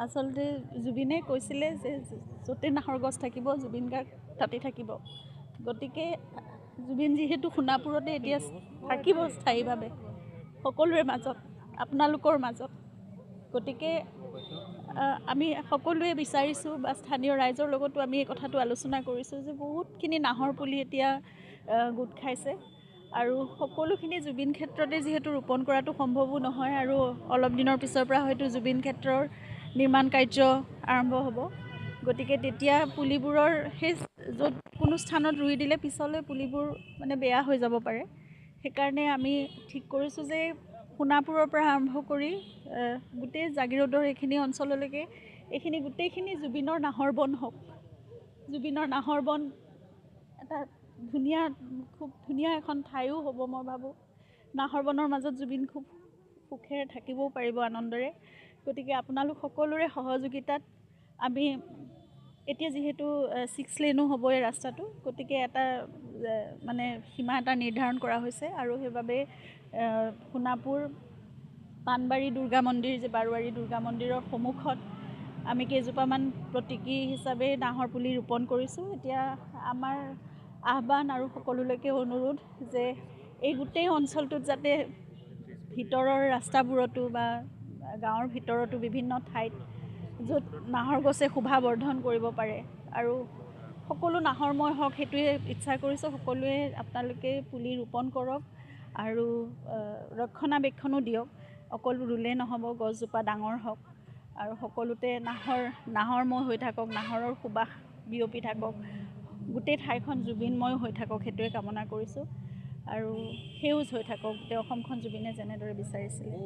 আচলতে জুবিনে কৈছিলে যে য'তে নাহৰ গছ থাকিব জুবিন গাৰ্গ তাতে থাকিব। গতিকে জুবিন যিহেতু সোণাপুৰতে এতিয়া থাকিব স্থায়ীভাৱে সকলোৰে মাজত, আপোনালোকৰ মাজত। গতিকে আমি সকলোৱে বিচাৰিছোঁ বা স্থানীয় ৰাইজৰ লগতো আমি এই কথাটো আলোচনা কৰিছোঁ যে বহুতখিনি নাহৰ পুলি এতিয়া গোট খাইছে আৰু সকলোখিনি জুবিন ক্ষেত্ৰতে যিহেতু ৰোপণ কৰাটো সম্ভৱো নহয় আৰু অলপ দিনৰ পিছৰ পৰা হয়তো জুবিন ক্ষেত্ৰৰ নিৰ্মাণ কাৰ্য আৰম্ভ হ'ব। গতিকে তেতিয়া পুলিবোৰৰ সেই য'ত কোনো স্থানত ৰুই দিলে পিছলৈ পুলিবোৰ মানে বেয়া হৈ যাব পাৰে। সেইকাৰণে আমি ঠিক কৰিছোঁ যে সোণাপুৰৰ পৰা আৰম্ভ কৰি গোটেই জাগিৰোডৰ এইখিনি অঞ্চললৈকে এইখিনি গোটেইখিনি জুবিনৰ নাহৰ বন হওক। জুবিনৰ নাহৰ বন এটা খুব ধুনীয়া এখন ঠাইও হ'ব মই ভাবোঁ। নাহৰ বনৰ মাজত জুবিন খুব সুখেৰে থাকিবও পাৰিব আনন্দৰে। গতিকে আপোনালোক সকলোৰে সহযোগিতাত আমি এতিয়া যিহেতু 6 লেনো হ'ব এই ৰাস্তাটো, গতিকে এটা মানে সীমা এটা নিৰ্ধাৰণ কৰা হৈছে আৰু সেইবাবে সোণাপুৰ পাণবাৰী দুৰ্গা মন্দিৰ যে বাৰোৱাৰী দুৰ্গা মন্দিৰৰ সন্মুখত আমি কেইজোপামান প্ৰতীকী হিচাপে নাহৰ পুলি ৰোপণ কৰিছোঁ। এতিয়া আমাৰ আহ্বান আৰু সকলোলৈকে অনুৰোধ যে এই গোটেই অঞ্চলটোত যাতে ভিতৰৰ ৰাস্তাবোৰতো বা গাঁৱৰ ভিতৰতো বিভিন্ন ঠাইত য'ত নাহৰ গছে শোভা বৰ্ধন কৰিব পাৰে আৰু সকলো নাহৰময় হওক সেইটোৱে ইচ্ছা কৰিছোঁ। সকলোৱে আপোনালোকে পুলি ৰোপণ কৰক আৰু ৰক্ষণাবেক্ষণো দিয়ক। অকল ৰুলে নহ'ব, গছজোপা ডাঙৰ হওক আৰু সকলোতে নাহৰময় হৈ থাকক, নাহৰৰ সুবাস বিয়পি থাকক, গোটেই ঠাইখন জুবিনময় হৈ থাকক, সেইটোৱে কামনা কৰিছোঁ আৰু সেউজ হৈ থাকক গোটেই অসমখন জুবিনে যেনেদৰে বিচাৰিছিলে।